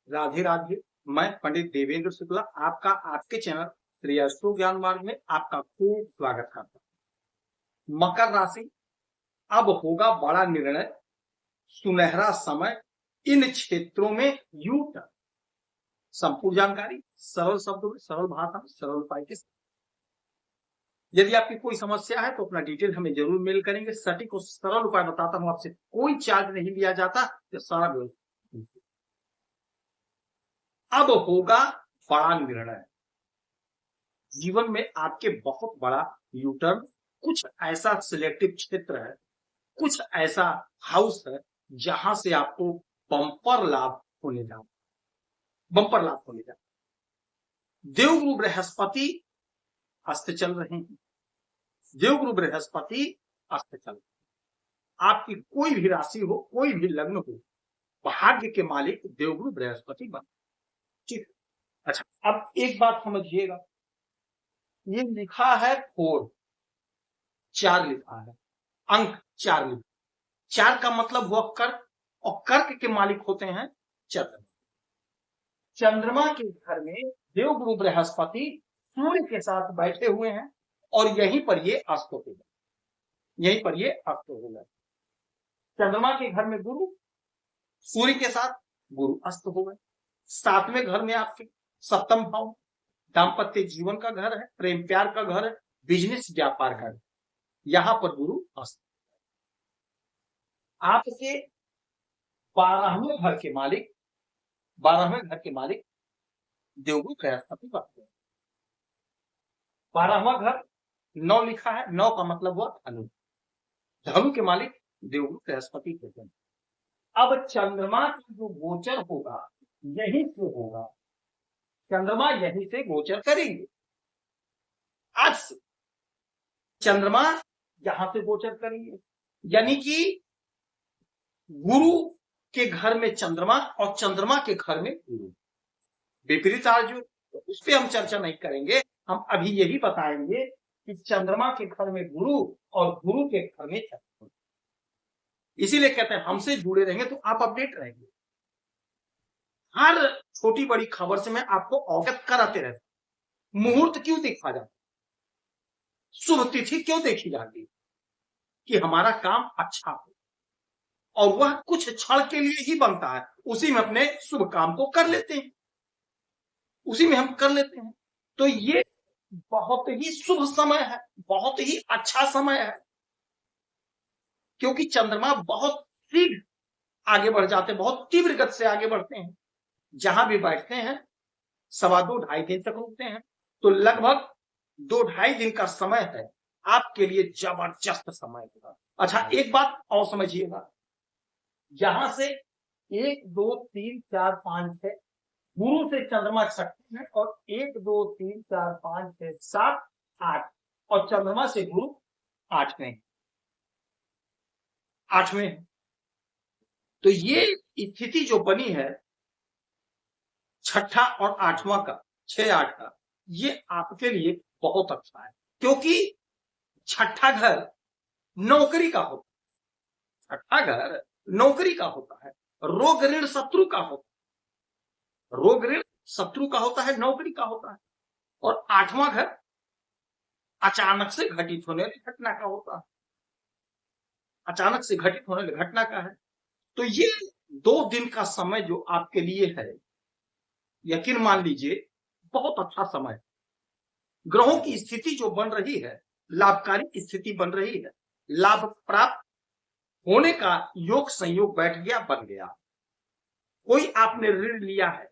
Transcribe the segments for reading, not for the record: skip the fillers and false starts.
राधे राधे। मैं पंडित देवेंद्र शुक्ला आपका आपके चैनल श्री अस्तु ज्ञान मार्ग में आपका खूब स्वागत करता हूँ। मकर राशि, अब होगा बड़ा निर्णय, सुनहरा समय इन क्षेत्रों में यू टर्न। संपूर्ण जानकारी सरल शब्दों में, सरल भाषा में, सरल उपाय के साथ। यदि आपकी कोई समस्या है तो अपना डिटेल हमें जरूर मेल करेंगे। सटीक और सरल उपाय बताता हूं, आपसे कोई चार्ज नहीं लिया जाता। तो सारा अब होगा बड़ा निर्णय, जीवन में आपके बहुत बड़ा यूटर्न। कुछ ऐसा सिलेक्टिव क्षेत्र है, कुछ ऐसा हाउस है जहां से आपको बम्पर लाभ होने जा देवगुरु बृहस्पति अस्त चल रहे हैं। देवगुरु बृहस्पति अस्त चल रहे हैं। आपकी कोई भी राशि हो, कोई भी लग्न हो, भाग्य के मालिक देवगुरु बृहस्पति बन। ठीक। अच्छा, अब एक बात समझिएगा, ये लिखा है 4, 4 लिखा है, अंक 4 लिखा। 4 का मतलब हुआ कर्क, और कर्क के मालिक होते हैं चंद्रमा। चंद्रमा के घर में देवगुरु बृहस्पति सूर्य के साथ बैठे हुए हैं और यहीं पर ये अस्त हो गए, यहीं पर ये अस्त हो गए। चंद्रमा के घर में गुरु, सूर्य के साथ गुरु अस्त हो गए। 7वें घर में आपके सप्तम भाव, दाम्पत्य जीवन का घर है, प्रेम प्यार का घर है, बिजनेस व्यापार का घर, यहां पर गुरु अस्त। आपके 12वें घर के मालिक, 12वें घर के मालिक देवगुरु बृहस्पति बनते हैं। 12वां घर 9 लिखा है, 9 का मतलब हुआ धनु। धनु के मालिक देवगुरु बृहस्पति होते हैं। अब चंद्रमा की जो गोचर होगा यहीं से होगा, चंद्रमा यहीं से गोचर करेंगे। आज से चंद्रमा यहां से गोचर करेंगे, यानी कि गुरु के घर में चंद्रमा और चंद्रमा के घर में गुरु। विपरीत आर्जु, उस पर हम चर्चा नहीं करेंगे। हम अभी यही बताएंगे कि चंद्रमा के घर में गुरु और गुरु के घर में चंद्रमा। इसीलिए कहते हैं हमसे जुड़े रहेंगे तो आप अपडेट रहेंगे। हर छोटी बड़ी खबर से मैं आपको अवगत कराते रहता। मुहूर्त क्यों देखा जाता, शुभ तिथि क्यों देखी जाती, कि हमारा काम अच्छा हो, और वह कुछ क्षण के लिए ही बनता है। उसी में अपने शुभ काम को कर लेते हैं, उसी में हम कर लेते हैं। तो ये बहुत ही शुभ समय है, बहुत ही अच्छा समय है, क्योंकि चंद्रमा बहुत शीघ्र आगे बढ़ जाते हैं, बहुत तीव्र गति से आगे बढ़ते हैं। जहां भी बैठते हैं 2.25 दिन तक रुकते हैं। तो लगभग 2-2.5 दिन का समय है आपके लिए, जबरदस्त समय होगा। अच्छा, एक बात और समझिएगा, यहां से 1 2 3 4 5 6 गुरु से चंद्रमा सकते हैं, और 1 2 3 4 5 6 7 8, और चंद्रमा से गुरु 8वें। तो ये स्थिति जो बनी है 6ठा और 8वां का, 6-8 का, ये आपके लिए बहुत अच्छा है, क्योंकि 6ठा घर नौकरी का होता है। 6ठा घर नौकरी का होता है, रोग ऋण शत्रु का होता है, रोग ऋण शत्रु का होता है, नौकरी का होता है। और 8वां घर अचानक से घटित होने वाली घटना का होता है, अचानक से घटित होने वाली घटना का है। तो ये 2 दिन का समय जो आपके लिए है, यकीन मान लीजिए बहुत अच्छा समय। ग्रहों की स्थिति जो बन रही है, लाभकारी स्थिति बन रही है, लाभ प्राप्त होने का योग संयोग बैठ गया, बन गया। कोई आपने ऋण लिया है,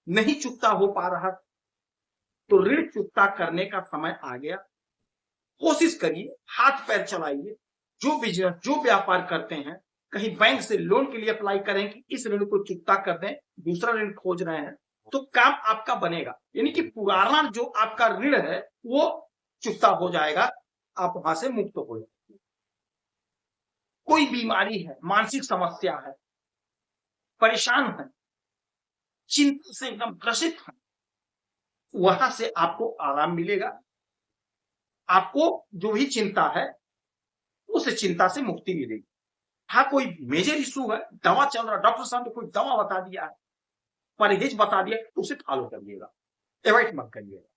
नहीं चुकता हो पा रहा, तो ऋण चुकता करने का समय आ गया। कोशिश करिए, हाथ पैर चलाइए। जो बिजनेस, जो व्यापार करते हैं, कहीं बैंक से लोन के लिए अप्लाई करें कि इस ऋण को चुकता कर दें, दूसरा ऋण खोज रहे हैं, तो काम आपका बनेगा। यानी कि पुराना जो आपका ऋण है वो चुकता हो जाएगा, आप वहां से मुक्त हो जाएंगे। कोई बीमारी है, मानसिक समस्या है, परेशान है, चिंता से एकदम ग्रसित है, वहां से आपको आराम मिलेगा। आपको जो भी चिंता है उस चिंता से मुक्ति मिलेगी। हाँ, कोई मेजर इशू है, दवा चल रहा, डॉक्टर साहब ने कोई दवा बता दिया है, परहेज बता दिया तो उसे फॉलो करिएगा, एवॉइड मत करिएगा।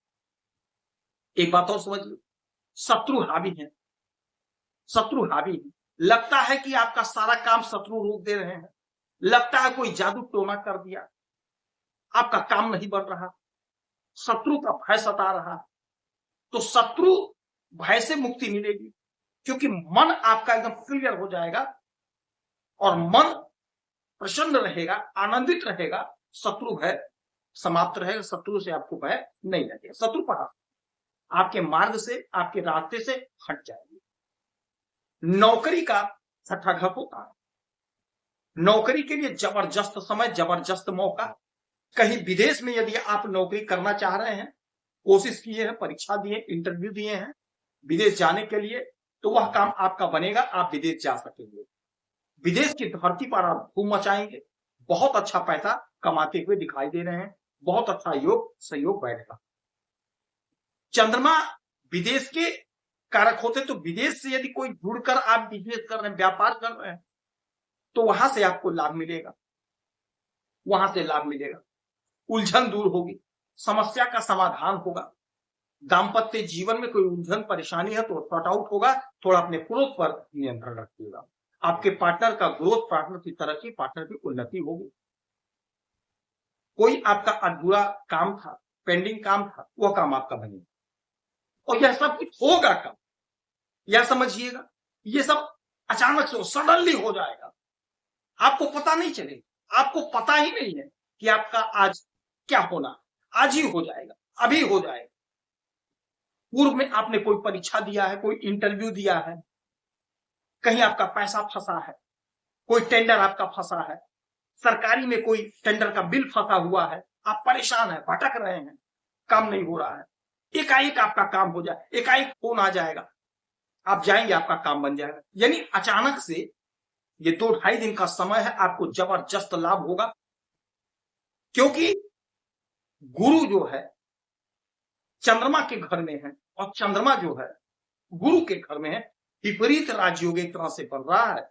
एक बात और समझ लो, शत्रु हावी है, शत्रु हावी है। लगता है कि आपका सारा काम शत्रु रोक दे रहे हैं, लगता है कोई जादू टोना कर दिया, आपका काम नहीं बढ़ रहा, शत्रु का भय सता रहा। तो शत्रु भय से मुक्ति मिलेगी, क्योंकि मन आपका एकदम क्लियर हो जाएगा और मन प्रसन्न रहेगा, आनंदित रहेगा, शत्रु भय समाप्त रहेगा, शत्रु से आपको भय नहीं लगेगा, शत्रु पटा आपके मार्ग से, आपके रास्ते से हट जाएगी। नौकरी का छठा घर होता है। नौकरी के लिए जबरदस्त समय, जबरदस्त मौका। कहीं विदेश में यदि आप नौकरी करना चाह रहे हैं, कोशिश किए हैं, परीक्षा दिए, इंटरव्यू दिए हैं विदेश जाने के लिए, तो वह काम आपका बनेगा, आप विदेश जा सकेंगे। विदेश की धरती पर आप धूम मचाएंगे, बहुत अच्छा पैसा कमाते हुए दिखाई दे रहे हैं, बहुत अच्छा योग सहयोग बैठेगा। चंद्रमा विदेश के कारक होते, तो विदेश से यदि कोई जुड़कर आप बिजनेस कर रहे हैं, व्यापार कर रहे हैं, तो वहां से आपको लाभ मिलेगा, वहां से लाभ मिलेगा। उलझन दूर होगी, समस्या का समाधान होगा। दाम्पत्य जीवन में कोई उलझन परेशानी है तो सॉर्ट आउट होगा। थोड़ा अपने क्रोध पर नियंत्रण रखिएगा। आपके पार्टनर का ग्रोथ, पार्टनर की तरक्की, पार्टनर की उन्नति होगी। कोई आपका अधूरा काम था, पेंडिंग काम था, वह काम आपका बनेगा और यह सब कुछ होगा कब, यह समझिएगा। यह सब अचानक से सडनली हो जाएगा, आपको पता नहीं चलेगा, आपको पता ही नहीं है कि आपका आज क्या होना, आज ही हो जाएगा, अभी हो जाएगा। पूर्व में आपने कोई परीक्षा दिया है, कोई इंटरव्यू दिया है, कहीं आपका पैसा फंसा है, कोई टेंडर आपका फंसा है, सरकारी में कोई टेंडर का बिल फंसा हुआ है, आप परेशान है, भटक रहे हैं, काम नहीं हो रहा है, एकाएक आपका काम हो जाए, एकाएक फोन आ जाएगा, आप जाएंगे, आपका काम बन जाएगा। यानी अचानक से ये 2-2.5 दिन का समय है, आपको जबरदस्त लाभ होगा, क्योंकि गुरु जो है चंद्रमा के घर में है और चंद्रमा जो है गुरु के घर में है। विपरीत राजयोग एक तरह से बन रहा है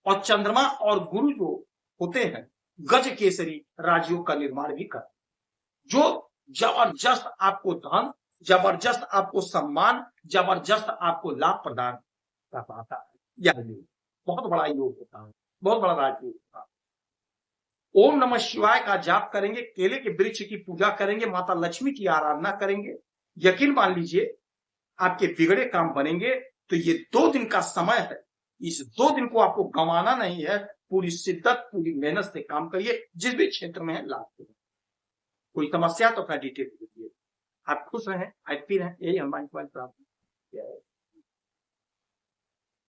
और चंद्रमा और गुरु जो होते हैं गज केसरी राजयोग का निर्माण भी कर, जो जबरदस्त आपको धन, जबरदस्त आपको सम्मान, जबरदस्त आपको लाभ प्रदान कर पाता है। यह बहुत बड़ा योग होता है, बहुत बड़ा राजयोग होता है। ओम नमः शिवाय का जाप करेंगे, केले के वृक्ष की पूजा करेंगे, माता लक्ष्मी की आराधना करेंगे, यकीन मान लीजिए आपके बिगड़े काम बनेंगे। तो ये 2 दिन का समय है, इस 2 दिन को आपको गंवाना नहीं है, पूरी शिद्दत, पूरी मेहनत से काम करिए, जिस भी क्षेत्र में है लाभ करिए। कोई समस्या तो अपना डिटेल दीजिए। आप खुश रहें, हैप्पी रहें, यही हमारी प्रार्थना है।